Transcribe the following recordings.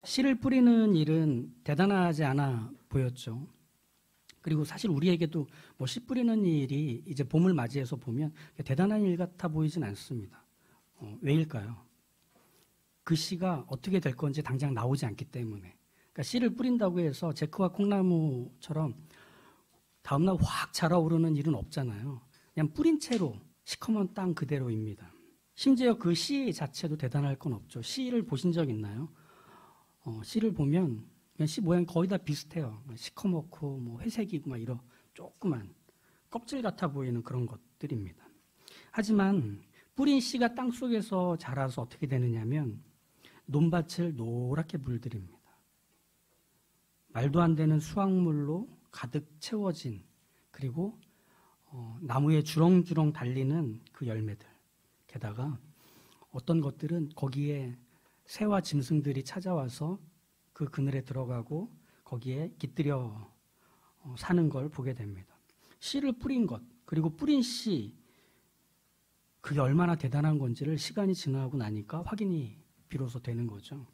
씨를 뿌리는 일은 대단하지 않아 보였죠. 그리고 사실 우리에게도 뭐 씨 뿌리는 일이 이제 봄을 맞이해서 보면 대단한 일 같아 보이진 않습니다. 왜일까요? 그 씨가 어떻게 될 건지 당장 나오지 않기 때문에. 그러니까 씨를 뿌린다고 해서 제크와 콩나무처럼 다음날 확 자라오르는 일은 없잖아요. 그냥 뿌린 채로 시커먼 땅 그대로입니다. 심지어 그 씨 자체도 대단할 건 없죠. 씨를 보신 적 있나요? 씨를 보면 그냥 씨 모양이 거의 다 비슷해요. 시커멓고 뭐 회색이고 막 이런 조그만 껍질 같아 보이는 그런 것들입니다. 하지만 뿌린 씨가 땅 속에서 자라서 어떻게 되느냐면 논밭을 노랗게 물들입니다. 말도 안 되는 수확물로 가득 채워진, 그리고 나무에 주렁주렁 달리는 그 열매들, 게다가 어떤 것들은 거기에 새와 짐승들이 찾아와서 그 그늘에 들어가고 거기에 깃들여 사는 걸 보게 됩니다. 씨를 뿌린 것, 그리고 뿌린 씨, 그게 얼마나 대단한 건지를 시간이 지나고 나니까 확인이 비로소 되는 거죠.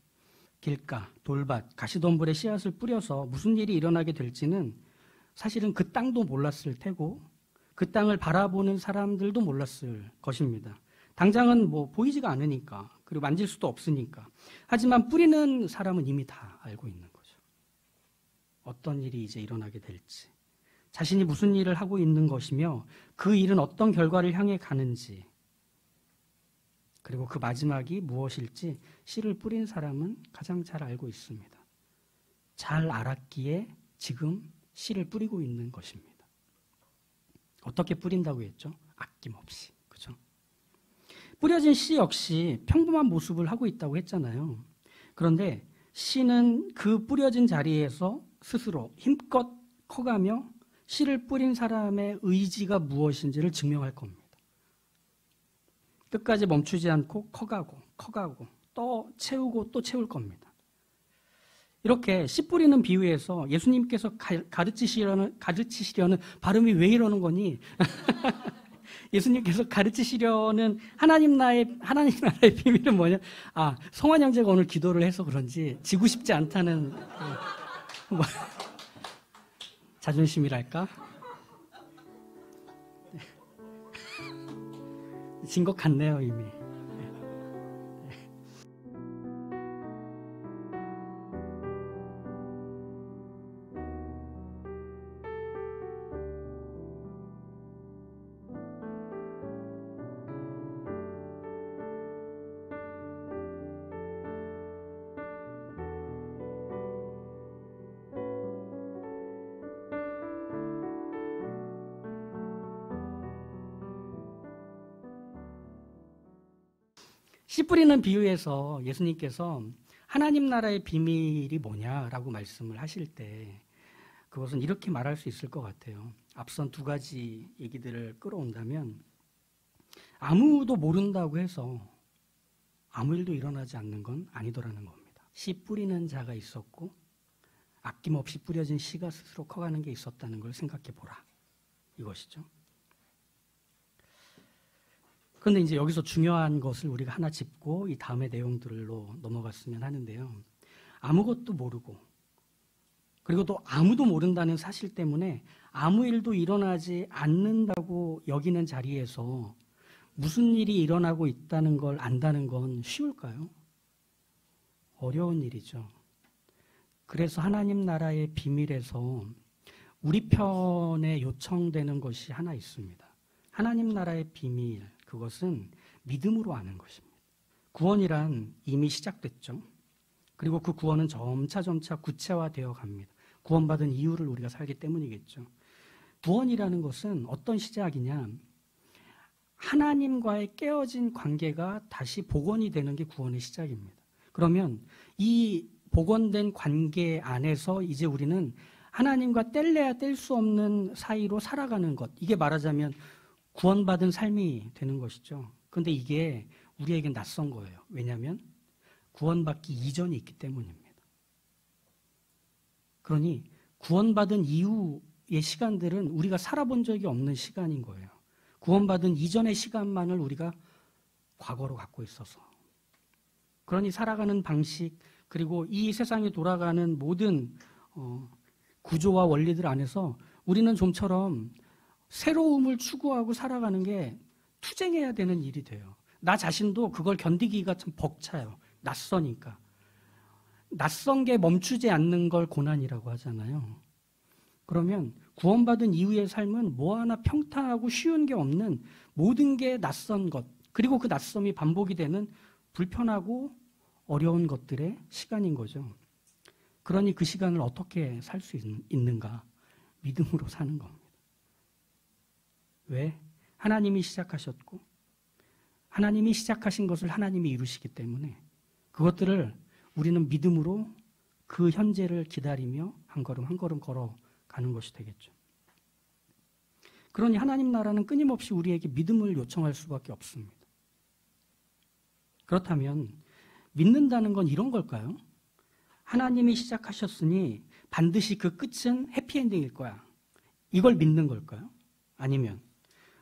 길가, 돌밭, 가시덤불에 씨앗을 뿌려서 무슨 일이 일어나게 될지는 사실은 그 땅도 몰랐을 테고 그 땅을 바라보는 사람들도 몰랐을 것입니다. 당장은 뭐 보이지가 않으니까, 그리고 만질 수도 없으니까. 하지만 뿌리는 사람은 이미 다 알고 있는 거죠. 어떤 일이 이제 일어나게 될지, 자신이 무슨 일을 하고 있는 것이며 그 일은 어떤 결과를 향해 가는지, 그리고 그 마지막이 무엇일지 씨를 뿌린 사람은 가장 잘 알고 있습니다. 잘 알았기에 지금 씨를 뿌리고 있는 것입니다. 어떻게 뿌린다고 했죠? 아낌없이. 그죠? 뿌려진 씨 역시 평범한 모습을 하고 있다고 했잖아요. 그런데 씨는 그 뿌려진 자리에서 스스로 힘껏 커가며 씨를 뿌린 사람의 의지가 무엇인지를 증명할 겁니다. 끝까지 멈추지 않고 커가고 또 채우고 또 채울 겁니다. 이렇게 씨 뿌리는 비유에서 예수님께서 가르치시려는 발음이 왜 이러는 거니? 예수님께서 가르치시려는 하나님 나라의 비밀은 뭐냐? 성환 형제가 오늘 기도를 해서 그런지 지고 싶지 않다는 자존심이랄까? 진 것 같네요, 이미. 씨 뿌리는 비유에서 예수님께서 하나님 나라의 비밀이 뭐냐라고 말씀을 하실 때 그것은 이렇게 말할 수 있을 것 같아요. 앞선 두 가지 얘기들을 끌어온다면 아무도 모른다고 해서 아무 일도 일어나지 않는 건 아니더라는 겁니다. 씨 뿌리는 자가 있었고 아낌없이 뿌려진 씨가 스스로 커가는 게 있었다는 걸 생각해 보라. 이것이죠. 그런데 이제 여기서 중요한 것을 우리가 하나 짚고 이 다음의 내용들로 넘어갔으면 하는데요. 아무것도 모르고 그리고 또 아무도 모른다는 사실 때문에 아무 일도 일어나지 않는다고 여기는 자리에서 무슨 일이 일어나고 있다는 걸 안다는 건 쉬울까요? 어려운 일이죠. 그래서 하나님 나라의 비밀에서 우리 편에 요청되는 것이 하나 있습니다. 하나님 나라의 비밀, 그것은 믿음으로 아는 것입니다. 구원이란 이미 시작됐죠. 그리고 그 구원은 점차 구체화되어 갑니다. 구원받은 이유를 우리가 살기 때문이겠죠. 구원이라는 것은 어떤 시작이냐? 하나님과의 깨어진 관계가 다시 복원이 되는 게 구원의 시작입니다. 그러면 이 복원된 관계 안에서 이제 우리는 하나님과 뗄래야 뗄 수 없는 사이로 살아가는 것, 이게 말하자면 구원받은 삶이 되는 것이죠. 그런데 이게 우리에겐 낯선 거예요. 왜냐하면 구원받기 이전이 있기 때문입니다. 그러니 구원받은 이후의 시간들은 우리가 살아본 적이 없는 시간인 거예요. 구원받은 이전의 시간만을 우리가 과거로 갖고 있어서. 그러니 살아가는 방식, 그리고 이 세상이 돌아가는 모든 구조와 원리들 안에서 우리는 좀처럼 새로움을 추구하고 살아가는 게 투쟁해야 되는 일이 돼요. 나 자신도 그걸 견디기가 참 벅차요. 낯서니까. 낯선 게 멈추지 않는 걸 고난이라고 하잖아요. 그러면 구원받은 이후의 삶은 뭐 하나 평탄하고 쉬운 게 없는 모든 게 낯선 것, 그리고 그 낯섦이 반복이 되는 불편하고 어려운 것들의 시간인 거죠. 그러니 그 시간을 어떻게 살 수 있는가? 믿음으로 사는 겁니다. 왜? 하나님이 시작하셨고 하나님이 시작하신 것을 하나님이 이루시기 때문에 그것들을 우리는 믿음으로 그 현재를 기다리며 한 걸음 한 걸음 걸어가는 것이 되겠죠. 그러니 하나님 나라는 끊임없이 우리에게 믿음을 요청할 수밖에 없습니다. 그렇다면 믿는다는 건 이런 걸까요? 하나님이 시작하셨으니 반드시 그 끝은 해피엔딩일 거야. 이걸 믿는 걸까요? 아니면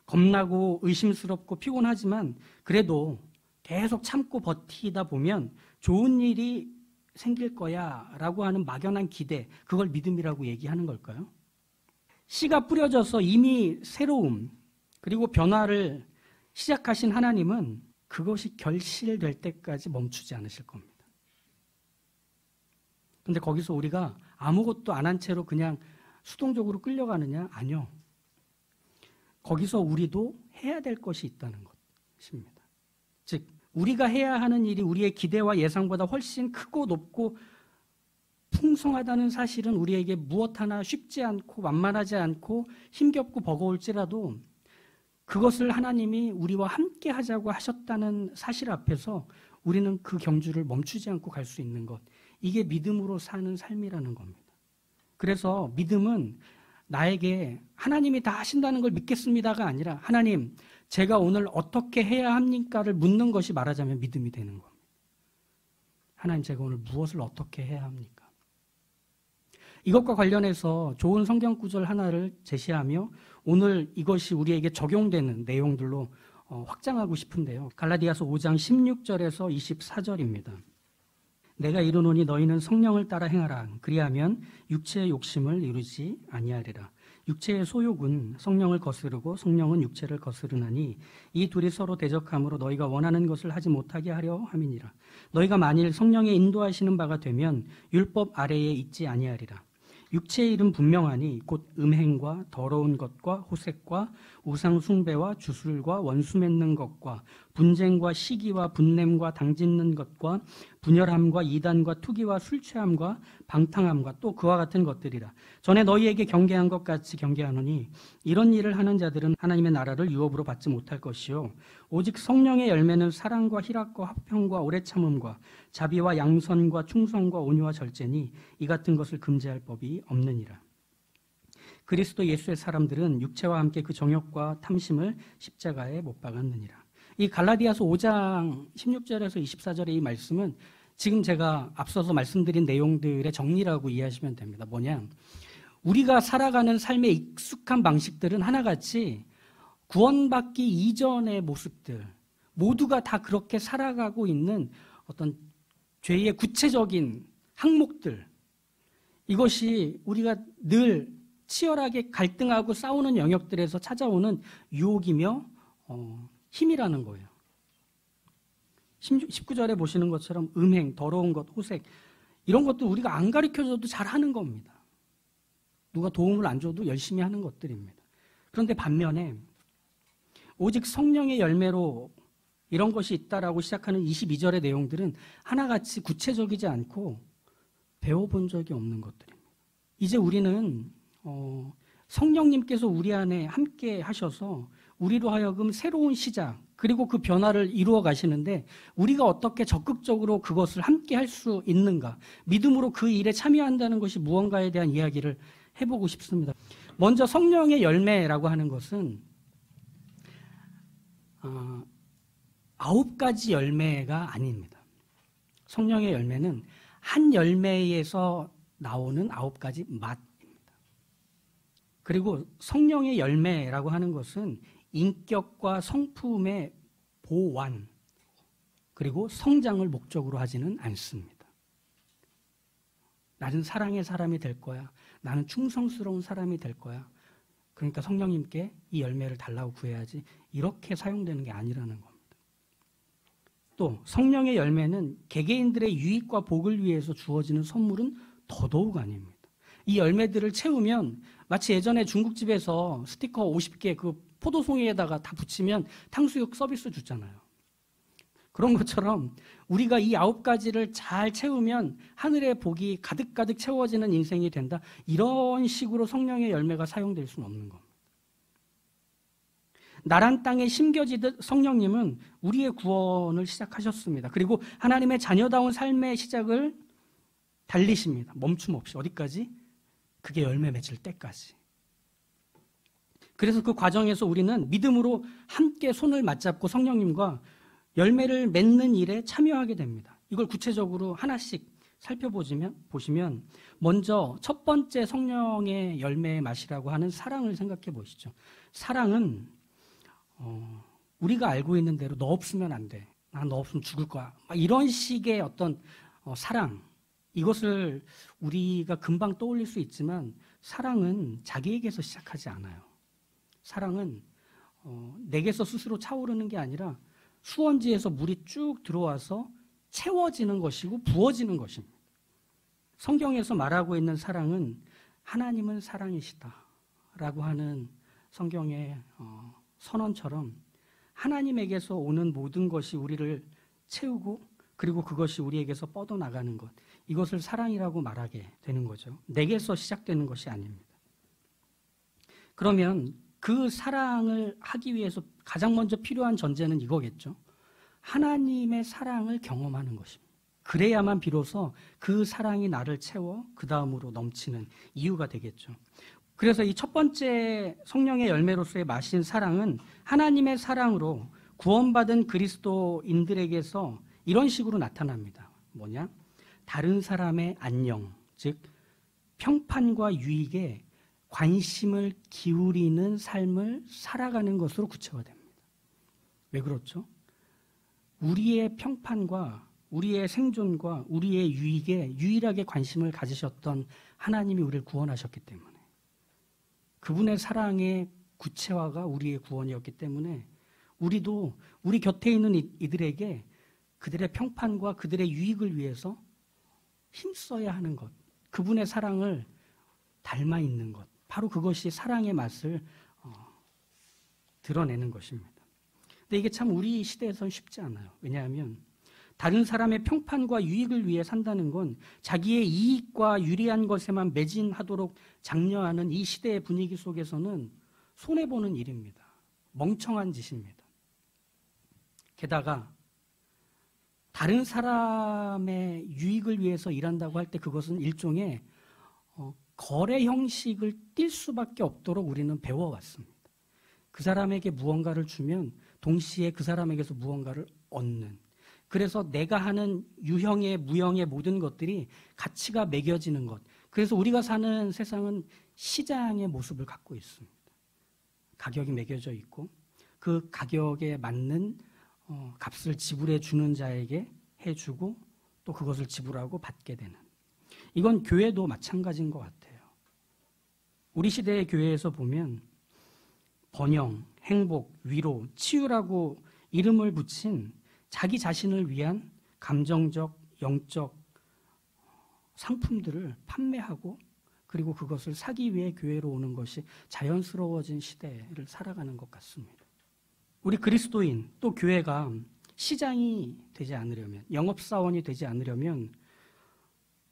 겁나고 의심스럽고 피곤하지만 그래도 계속 참고 버티다 보면 좋은 일이 생길 거야 라고 하는 막연한 기대, 그걸 믿음이라고 얘기하는 걸까요? 씨가 뿌려져서 이미 새로움 그리고 변화를 시작하신 하나님은 그것이 결실될 때까지 멈추지 않으실 겁니다. 근데 거기서 우리가 아무것도 안 한 채로 그냥 수동적으로 끌려가느냐? 아니요. 거기서 우리도 해야 될 것이 있다는 것입니다. 즉 우리가 해야 하는 일이 우리의 기대와 예상보다 훨씬 크고 높고 풍성하다는 사실은 우리에게 무엇 하나 쉽지 않고 만만하지 않고 힘겹고 버거울지라도 그것을 하나님이 우리와 함께 하자고 하셨다는 사실 앞에서 우리는 그 경주를 멈추지 않고 갈 수 있는 것, 이게 믿음으로 사는 삶이라는 겁니다. 그래서 믿음은 나에게 하나님이 다 하신다는 걸 믿겠습니다가 아니라 하나님, 제가 오늘 어떻게 해야 합니까를 묻는 것이 말하자면 믿음이 되는 겁니다. 하나님, 제가 오늘 무엇을 어떻게 해야 합니까? 이것과 관련해서 좋은 성경 구절 하나를 제시하며 오늘 이것이 우리에게 적용되는 내용들로 확장하고 싶은데요. 갈라디아서 5장 16절에서 24절입니다. 내가 이르노니 너희는 성령을 따라 행하라. 그리하면 육체의 욕심을 이루지 아니하리라. 육체의 소욕은 성령을 거스르고 성령은 육체를 거스르나니 이 둘이 서로 대적함으로 너희가 원하는 것을 하지 못하게 하려 함이니라. 너희가 만일 성령의 인도하시는 바가 되면 율법 아래에 있지 아니하리라. 육체의 일은 분명하니 곧 음행과 더러운 것과 호색과 우상 숭배와 주술과 원수 맺는 것과 분쟁과 시기와 분냄과 당짓는 것과 분열함과 이단과 투기와 술취함과 방탕함과 또 그와 같은 것들이라. 전에 너희에게 경계한 것 같이 경계하노니 이런 일을 하는 자들은 하나님의 나라를 유업으로 받지 못할 것이요 오직 성령의 열매는 사랑과 희락과 화평과 오래 참음과 자비와 양선과 충성과 온유와 절제니 이 같은 것을 금지할 법이 없느니라. 그리스도 예수의 사람들은 육체와 함께 그 정욕과 탐심을 십자가에 못 박았느니라. 이 갈라디아서 5장 16절에서 24절의 이 말씀은 지금 제가 앞서서 말씀드린 내용들의 정리라고 이해하시면 됩니다. 뭐냐? 우리가 살아가는 삶의 익숙한 방식들은 하나같이 구원받기 이전의 모습들, 모두가 다 그렇게 살아가고 있는 어떤 죄의 구체적인 항목들, 이것이 우리가 늘 치열하게 갈등하고 싸우는 영역들에서 찾아오는 유혹이며 힘이라는 거예요. 19절에 보시는 것처럼 음행, 더러운 것, 호색, 이런 것도 우리가 안 가르쳐줘도 잘하는 겁니다. 누가 도움을 안 줘도 열심히 하는 것들입니다. 그런데 반면에 오직 성령의 열매로 이런 것이 있다라고 시작하는 22절의 내용들은 하나같이 구체적이지 않고 배워본 적이 없는 것들입니다. 이제 우리는 성령님께서 우리 안에 함께 하셔서 우리로 하여금 새로운 시작 그리고 그 변화를 이루어 가시는데 우리가 어떻게 적극적으로 그것을 함께 할 수 있는가, 믿음으로 그 일에 참여한다는 것이 무언가에 대한 이야기를 해보고 싶습니다. 먼저 성령의 열매라고 하는 것은 9가지 열매가 아닙니다. 성령의 열매는 한 열매에서 나오는 9가지 맛입니다. 그리고 성령의 열매라고 하는 것은 인격과 성품의 보완 그리고 성장을 목적으로 하지는 않습니다. 나는 사랑의 사람이 될 거야. 나는 충성스러운 사람이 될 거야. 그러니까 성령님께 이 열매를 달라고 구해야지. 이렇게 사용되는 게 아니라는 겁니다. 또 성령의 열매는 개개인들의 유익과 복을 위해서 주어지는 선물은 더더욱 아닙니다. 이 열매들을 채우면 마치 예전에 중국집에서 스티커 50개 그 포도송이에다가 다 붙이면 탕수육 서비스 주잖아요. 그런 것처럼 우리가 이 9가지를 잘 채우면 하늘의 복이 가득가득 채워지는 인생이 된다. 이런 식으로 성령의 열매가 사용될 수는 없는 겁니다. 나란 땅에 심겨지듯 성령님은 우리의 구원을 시작하셨습니다. 그리고 하나님의 자녀다운 삶의 시작을 달리십니다. 멈춤 없이. 어디까지? 그게 열매 맺을 때까지. 그래서 그 과정에서 우리는 믿음으로 함께 손을 맞잡고 성령님과 열매를 맺는 일에 참여하게 됩니다. 이걸 구체적으로 하나씩 보시면 먼저 첫 번째 성령의 열매의 맛이라고 하는 사랑을 생각해 보시죠. 사랑은 우리가 알고 있는 대로 너 없으면 안 돼. 난 너 없으면 죽을 거야. 이런 식의 어떤 사랑, 이것을 우리가 금방 떠올릴 수 있지만 사랑은 자기에게서 시작하지 않아요. 사랑은 내게서 스스로 차오르는 게 아니라 수원지에서 물이 쭉 들어와서 채워지는 것이고 부어지는 것입니다. 성경에서 말하고 있는 사랑은 하나님은 사랑이시다라고 하는 성경의 선언처럼 하나님에게서 오는 모든 것이 우리를 채우고 그리고 그것이 우리에게서 뻗어나가는 것, 이것을 사랑이라고 말하게 되는 거죠. 내게서 시작되는 것이 아닙니다. 그러면 그 사랑을 하기 위해서 가장 먼저 필요한 전제는 이거겠죠. 하나님의 사랑을 경험하는 것입니다. 그래야만 비로소 그 사랑이 나를 채워 그 다음으로 넘치는 이유가 되겠죠. 그래서 이 첫 번째 성령의 열매로서의 마신 사랑은 하나님의 사랑으로 구원받은 그리스도인들에게서 이런 식으로 나타납니다. 뭐냐? 다른 사람의 안녕, 즉 평판과 유익에 관심을 기울이는 삶을 살아가는 것으로 구체화됩니다. 왜 그렇죠? 우리의 평판과 우리의 생존과 우리의 유익에 유일하게 관심을 가지셨던 하나님이 우리를 구원하셨기 때문에, 그분의 사랑의 구체화가 우리의 구원이었기 때문에 우리도 우리 곁에 있는 이들에게 그들의 평판과 그들의 유익을 위해서 힘써야 하는 것, 그분의 사랑을 닮아 있는 것, 바로 그것이 사랑의 맛을 드러내는 것입니다. 근데 이게 참 우리 시대에서는 쉽지 않아요. 왜냐하면 다른 사람의 평판과 유익을 위해 산다는 건 자기의 이익과 유리한 것에만 매진하도록 장려하는 이 시대의 분위기 속에서는 손해보는 일입니다. 멍청한 짓입니다. 게다가 다른 사람의 유익을 위해서 일한다고 할 때 그것은 일종의 거래 형식을 띌 수밖에 없도록 우리는 배워왔습니다. 그 사람에게 무언가를 주면 동시에 그 사람에게서 무언가를 얻는, 그래서 내가 하는 유형의 무형의 모든 것들이 가치가 매겨지는 것, 그래서 우리가 사는 세상은 시장의 모습을 갖고 있습니다. 가격이 매겨져 있고 그 가격에 맞는 값을 지불해 주는 자에게 해주고 또 그것을 지불하고 받게 되는, 이건 교회도 마찬가지인 것 같아요. 우리 시대의 교회에서 보면 번영, 행복, 위로, 치유라고 이름을 붙인 자기 자신을 위한 감정적, 영적 상품들을 판매하고 그리고 그것을 사기 위해 교회로 오는 것이 자연스러워진 시대를 살아가는 것 같습니다. 우리 그리스도인 또 교회가 시장이 되지 않으려면, 영업사원이 되지 않으려면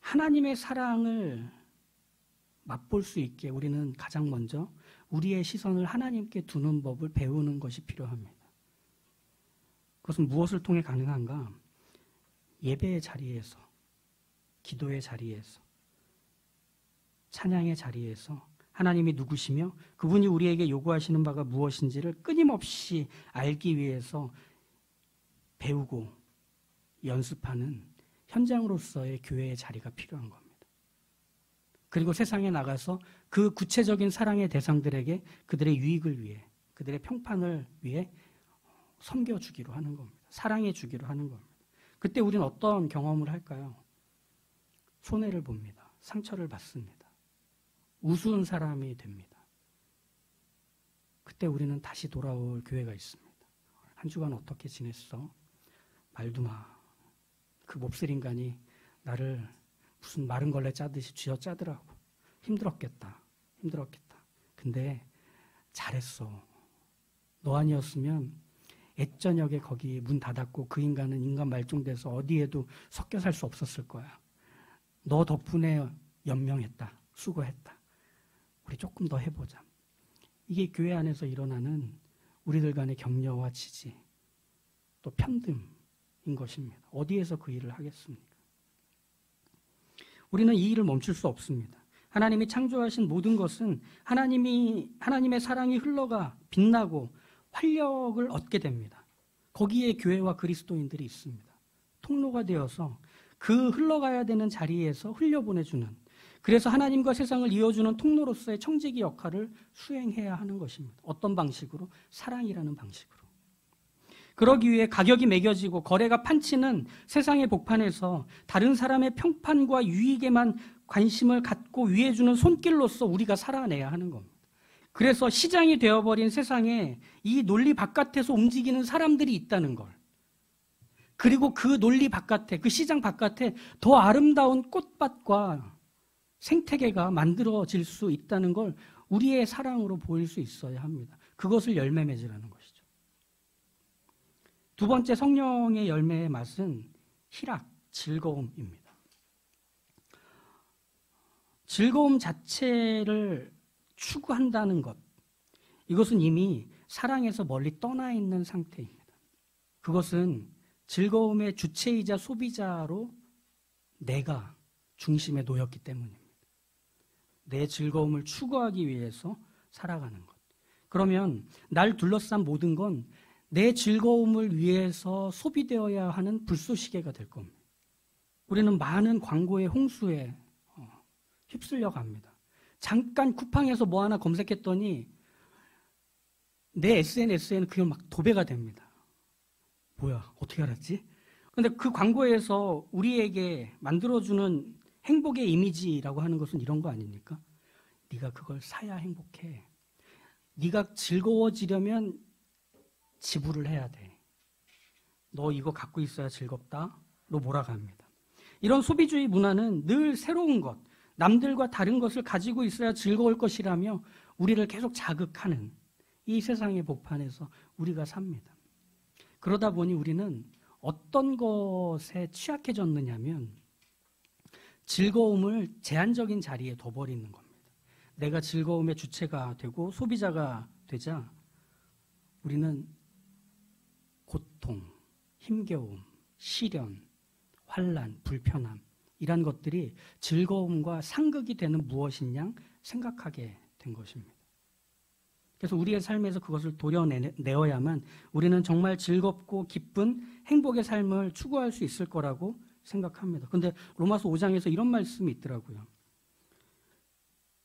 하나님의 사랑을 맛볼 수 있게 우리는 가장 먼저 우리의 시선을 하나님께 두는 법을 배우는 것이 필요합니다. 그것은 무엇을 통해 가능한가? 예배의 자리에서, 기도의 자리에서, 찬양의 자리에서 하나님이 누구시며 그분이 우리에게 요구하시는 바가 무엇인지를 끊임없이 알기 위해서 배우고 연습하는 현장으로서의 교회의 자리가 필요한 겁니다. 그리고 세상에 나가서 그 구체적인 사랑의 대상들에게 그들의 유익을 위해, 그들의 평판을 위해 섬겨주기로 하는 겁니다. 사랑해주기로 하는 겁니다. 그때 우리는 어떤 경험을 할까요? 손해를 봅니다. 상처를 받습니다. 우스운 사람이 됩니다. 그때 우리는 다시 돌아올 교회가 있습니다. 한 주간 어떻게 지냈어? 말도 마. 그 몹쓸 인간이 나를 무슨 마른 걸레 짜듯이 쥐어짜더라고. 힘들었겠다. 근데 잘했어. 너 아니었으면 옛저녁에 거기 문 닫았고 그 인간은 인간 말종돼서 어디에도 섞여 살 수 없었을 거야. 너 덕분에 연명했다. 수고했다. 우리 조금 더 해보자. 이게 교회 안에서 일어나는 우리들 간의 격려와 지지, 또 편듦인 것입니다. 어디에서 그 일을 하겠습니까? 우리는 이 일을 멈출 수 없습니다. 하나님이 창조하신 모든 것은 하나님의 사랑이 흘러가 빛나고 활력을 얻게 됩니다. 거기에 교회와 그리스도인들이 있습니다. 통로가 되어서 그 흘러가야 되는 자리에서 흘려보내주는, 그래서 하나님과 세상을 이어주는 통로로서의 청지기 역할을 수행해야 하는 것입니다. 어떤 방식으로? 사랑이라는 방식으로. 그러기 위해 가격이 매겨지고 거래가 판치는 세상의 복판에서 다른 사람의 평판과 유익에만 관심을 갖고 위해주는 손길로서 우리가 살아내야 하는 겁니다. 그래서 시장이 되어버린 세상에 이 논리 바깥에서 움직이는 사람들이 있다는 걸, 그리고 그 논리 바깥에, 그 시장 바깥에 더 아름다운 꽃밭과 생태계가 만들어질 수 있다는 걸 우리의 사랑으로 보일 수 있어야 합니다. 그것을 열매 맺으라는 것이죠. 두 번째, 성령의 열매의 맛은 희락, 즐거움입니다. 즐거움 자체를 추구한다는 것, 이것은 이미 사랑에서 멀리 떠나 있는 상태입니다. 그것은 즐거움의 주체이자 소비자로 내가 중심에 놓였기 때문입니다. 내 즐거움을 추구하기 위해서 살아가는 것. 그러면 날 둘러싼 모든 건 내 즐거움을 위해서 소비되어야 하는 불쏘시개가 될 겁니다. 우리는 많은 광고의 홍수에 휩쓸려 갑니다. 잠깐 쿠팡에서 뭐 하나 검색했더니 내 SNS에는 그게 막 도배가 됩니다. 뭐야, 어떻게 알았지? 근데 그 광고에서 우리에게 만들어주는 행복의 이미지라고 하는 것은 이런 거 아닙니까? 네가 그걸 사야 행복해. 네가 즐거워지려면 지불을 해야 돼. 너 이거 갖고 있어야 즐겁다? 로 몰아갑니다. 이런 소비주의 문화는 늘 새로운 것, 남들과 다른 것을 가지고 있어야 즐거울 것이라며 우리를 계속 자극하는 이 세상의 복판에서 우리가 삽니다. 그러다 보니 우리는 어떤 것에 취약해졌느냐면 즐거움을 제한적인 자리에 둬버리는 겁니다. 내가 즐거움의 주체가 되고 소비자가 되자 우리는 고통, 힘겨움, 시련, 환난, 불편함, 이런 것들이 즐거움과 상극이 되는 무엇이냐 생각하게 된 것입니다. 그래서 우리의 삶에서 그것을 도려내어야만 우리는 정말 즐겁고 기쁜 행복의 삶을 추구할 수 있을 거라고 생각합니다. 그런데 로마서 5장에서 이런 말씀이 있더라고요.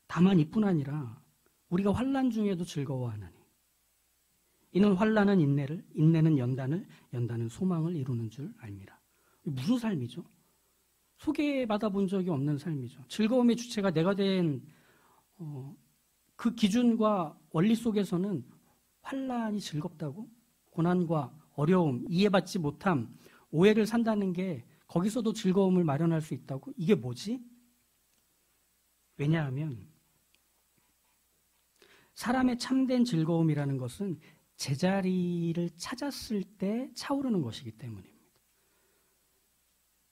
다만 이뿐 아니라 우리가 환난 중에도 즐거워하나니 이는 환난은 인내를, 인내는 연단을, 연단은 소망을 이루는 줄 알미라. 무슨 삶이죠? 소개받아 본 적이 없는 삶이죠. 즐거움의 주체가 내가 된 그 기준과 원리 속에서는 환난이 즐겁다고? 고난과 어려움, 이해받지 못함, 오해를 산다는 게 거기서도 즐거움을 마련할 수 있다고? 이게 뭐지? 왜냐하면 사람의 참된 즐거움이라는 것은 제자리를 찾았을 때 차오르는 것이기 때문입니다.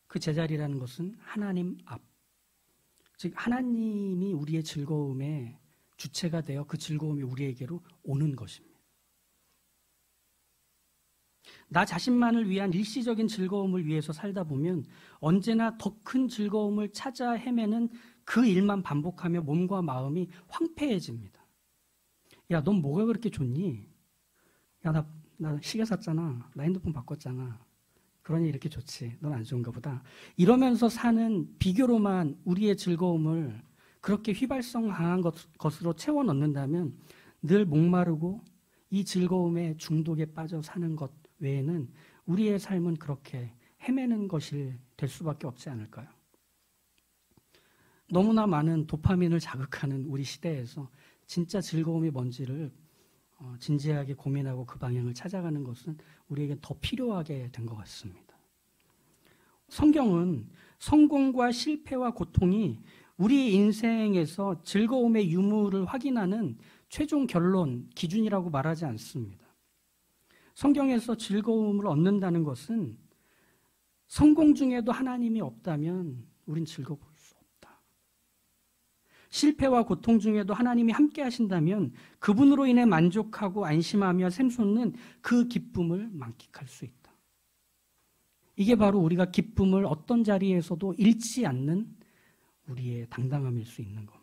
그 제자리라는 것은 하나님 앞, 즉 하나님이 우리의 즐거움의 주체가 되어 그 즐거움이 우리에게로 오는 것입니다. 나 자신만을 위한 일시적인 즐거움을 위해서 살다 보면 언제나 더 큰 즐거움을 찾아 헤매는 그 일만 반복하며 몸과 마음이 황폐해집니다. 야, 넌 뭐가 그렇게 좋니? 야, 나 시계 샀잖아. 나 핸드폰 바꿨잖아. 그러니 이렇게 좋지. 넌 안 좋은가 보다. 이러면서 사는 비교로만 우리의 즐거움을 그렇게 휘발성 강한 것으로 채워 넣는다면 늘 목마르고 이 즐거움에 중독에 빠져 사는 것 외에는 우리의 삶은 그렇게 헤매는 것이 될 수밖에 없지 않을까요? 너무나 많은 도파민을 자극하는 우리 시대에서 진짜 즐거움이 뭔지를 진지하게 고민하고 그 방향을 찾아가는 것은 우리에게 더 필요하게 된 것 같습니다. 성경은 성공과 실패와 고통이 우리 인생에서 즐거움의 유무를 확인하는 최종 결론, 기준이라고 말하지 않습니다. 성경에서 즐거움을 얻는다는 것은 성공 중에도 하나님이 없다면 우린 즐거울 수 없다. 실패와 고통 중에도 하나님이 함께 하신다면 그분으로 인해 만족하고 안심하며 샘솟는 그 기쁨을 만끽할 수 있다. 이게 바로 우리가 기쁨을 어떤 자리에서도 잃지 않는 우리의 당당함일 수 있는 겁니다.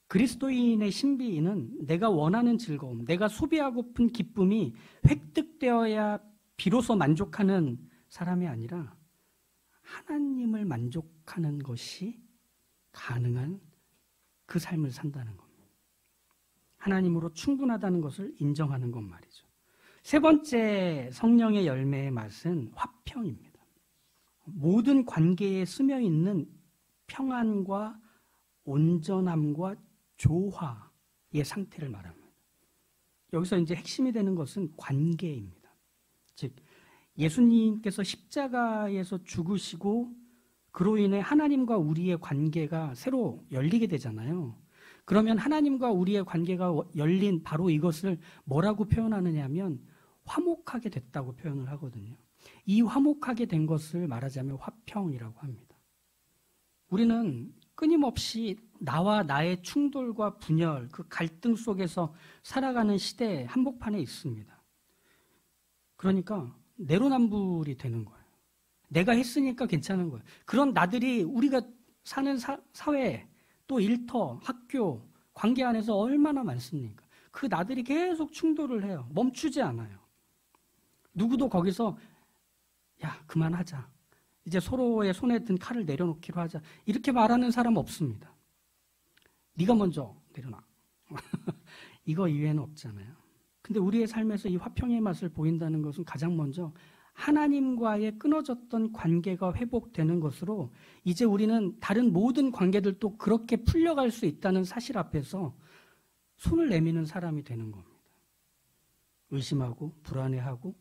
그리스도인의 신비는 내가 원하는 즐거움, 내가 소비하고픈 기쁨이 획득되어야 비로소 만족하는 사람이 아니라 하나님을 만족하는 것이 가능한 그 삶을 산다는 겁니다. 하나님으로 충분하다는 것을 인정하는 것 말이죠. 세 번째 성령의 열매의 맛은 화평입니다. 모든 관계에 스며 있는 평안과 온전함과 조화의 상태를 말합니다. 여기서 이제 핵심이 되는 것은 관계입니다. 즉 예수님께서 십자가에서 죽으시고 그로 인해 하나님과 우리의 관계가 새로 열리게 되잖아요. 그러면 하나님과 우리의 관계가 열린 바로 이것을 뭐라고 표현하느냐 하면 화목하게 됐다고 표현을 하거든요. 이 화목하게 된 것을 말하자면 화평이라고 합니다. 우리는 끊임없이 나와 나의 충돌과 분열, 그 갈등 속에서 살아가는 시대의 한복판에 있습니다. 그러니까 내로남불이 되는 거예요. 내가 했으니까 괜찮은 거예요. 그런 나들이 우리가 사는 사회, 또 일터, 학교, 관계 안에서 얼마나 많습니까? 그 나들이 계속 충돌을 해요. 멈추지 않아요. 누구도 거기서 야, 그만하자. 이제 서로의 손에 든 칼을 내려놓기로 하자. 이렇게 말하는 사람 없습니다. 네가 먼저 내려놔. 이거 이외에는 없잖아요. 근데 우리의 삶에서 이 화평의 맛을 보인다는 것은 가장 먼저 하나님과의 끊어졌던 관계가 회복되는 것으로 이제 우리는 다른 모든 관계들도 그렇게 풀려갈 수 있다는 사실 앞에서 손을 내미는 사람이 되는 겁니다. 의심하고 불안해하고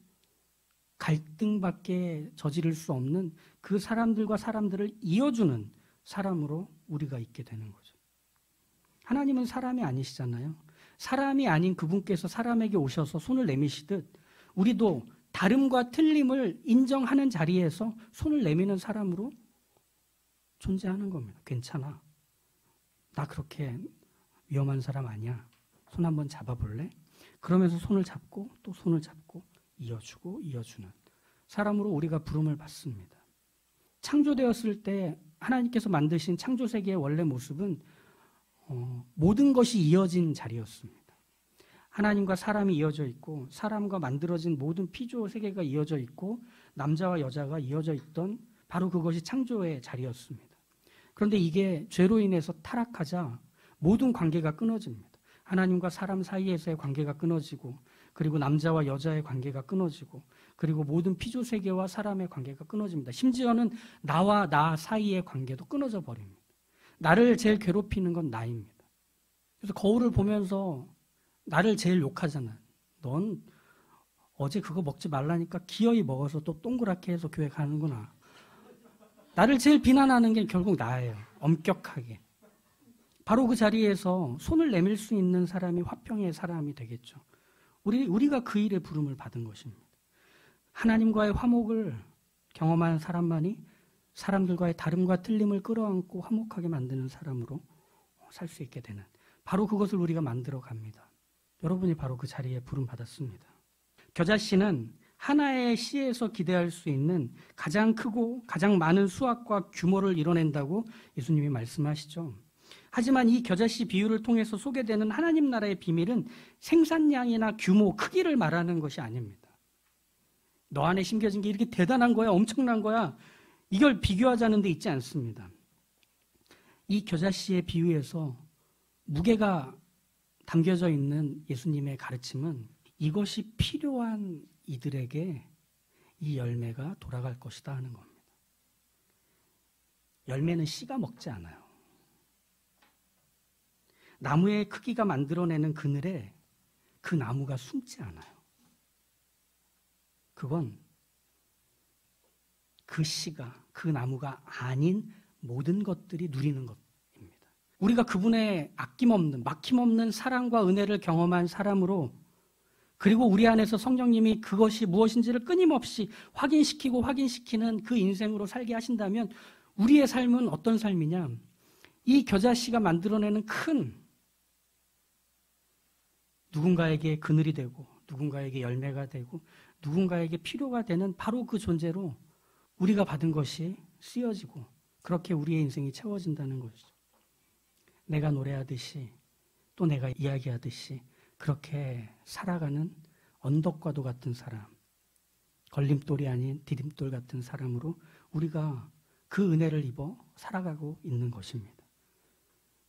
갈등밖에 저지를 수 없는 그 사람들과 사람들을 이어주는 사람으로 우리가 있게 되는 거죠. 하나님은 사람이 아니시잖아요. 사람이 아닌 그분께서 사람에게 오셔서 손을 내미시듯 우리도 다름과 틀림을 인정하는 자리에서 손을 내미는 사람으로 존재하는 겁니다. 괜찮아. 나 그렇게 위험한 사람 아니야. 손 한번 잡아볼래? 그러면서 손을 잡고 또 손을 잡고 이어주고 이어주는 사람으로 우리가 부름을 받습니다. 창조되었을 때 하나님께서 만드신 창조 세계의 원래 모습은 모든 것이 이어진 자리였습니다. 하나님과 사람이 이어져 있고 사람과 만들어진 모든 피조 세계가 이어져 있고 남자와 여자가 이어져 있던 바로 그것이 창조의 자리였습니다. 그런데 이게 죄로 인해서 타락하자 모든 관계가 끊어집니다. 하나님과 사람 사이에서의 관계가 끊어지고 그리고 남자와 여자의 관계가 끊어지고 그리고 모든 피조 세계와 사람의 관계가 끊어집니다. 심지어는 나와 나 사이의 관계도 끊어져 버립니다. 나를 제일 괴롭히는 건 나입니다. 그래서 거울을 보면서 나를 제일 욕하잖아. 넌 어제 그거 먹지 말라니까 기어이 먹어서 또 동그랗게 해서 교회 가는구나. 나를 제일 비난하는 게 결국 나예요. 엄격하게. 바로 그 자리에서 손을 내밀 수 있는 사람이 화평의 사람이 되겠죠. 우리가 그 일에 부름을 받은 것입니다. 하나님과의 화목을 경험한 사람만이 사람들과의 다름과 틀림을 끌어안고 화목하게 만드는 사람으로 살 수 있게 되는 바로 그것을 우리가 만들어 갑니다. 여러분이 바로 그 자리에 부름 받았습니다. 겨자씨는 하나의 씨에서 기대할 수 있는 가장 크고 가장 많은 수확과 규모를 이뤄낸다고 예수님이 말씀하시죠. 하지만 이 겨자씨 비유를 통해서 소개되는 하나님 나라의 비밀은 생산량이나 규모, 크기를 말하는 것이 아닙니다. 너 안에 심겨진 게 이렇게 대단한 거야, 엄청난 거야. 이걸 비교하자는 데 있지 않습니다. 이 겨자씨의 비유에서 무게가 담겨져 있는 예수님의 가르침은 이것이 필요한 이들에게 이 열매가 돌아갈 것이다 하는 겁니다. 열매는 씨가 먹지 않아요. 나무의 크기가 만들어내는 그늘에 그 나무가 숨지 않아요. 그건 그 씨가, 그 나무가 아닌 모든 것들이 누리는 것입니다. 우리가 그분의 아낌없는, 막힘없는 사랑과 은혜를 경험한 사람으로, 그리고 우리 안에서 성령님이 그것이 무엇인지를 끊임없이 확인시키고 확인시키는 그 인생으로 살게 하신다면 우리의 삶은 어떤 삶이냐? 이 겨자씨가 만들어내는 큰 누군가에게 그늘이 되고 누군가에게 열매가 되고 누군가에게 필요가 되는 바로 그 존재로 우리가 받은 것이 쓰여지고 그렇게 우리의 인생이 채워진다는 것이죠. 내가 노래하듯이 또 내가 이야기하듯이 그렇게 살아가는 언덕과도 같은 사람, 걸림돌이 아닌 디딤돌 같은 사람으로 우리가 그 은혜를 입어 살아가고 있는 것입니다.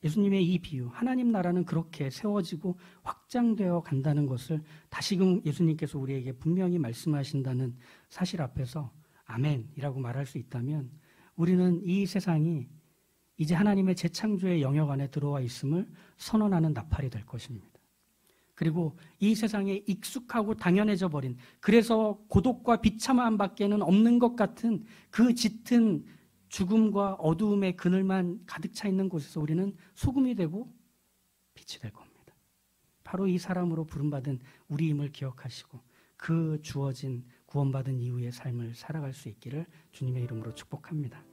예수님의 이 비유, 하나님 나라는 그렇게 세워지고 확장되어 간다는 것을 다시금 예수님께서 우리에게 분명히 말씀하신다는 사실 앞에서 아멘이라고 말할 수 있다면 우리는 이 세상이 이제 하나님의 재창조의 영역 안에 들어와 있음을 선언하는 나팔이 될 것입니다. 그리고 이 세상에 익숙하고 당연해져 버린, 그래서 고독과 비참함 밖에는 없는 것 같은 그 짙은 죽음과 어두움의 그늘만 가득 차 있는 곳에서 우리는 소금이 되고 빛이 될 겁니다. 바로 이 사람으로 부름받은 우리임을 기억하시고 그 주어진 구원받은 이후의 삶을 살아갈 수 있기를 주님의 이름으로 축복합니다.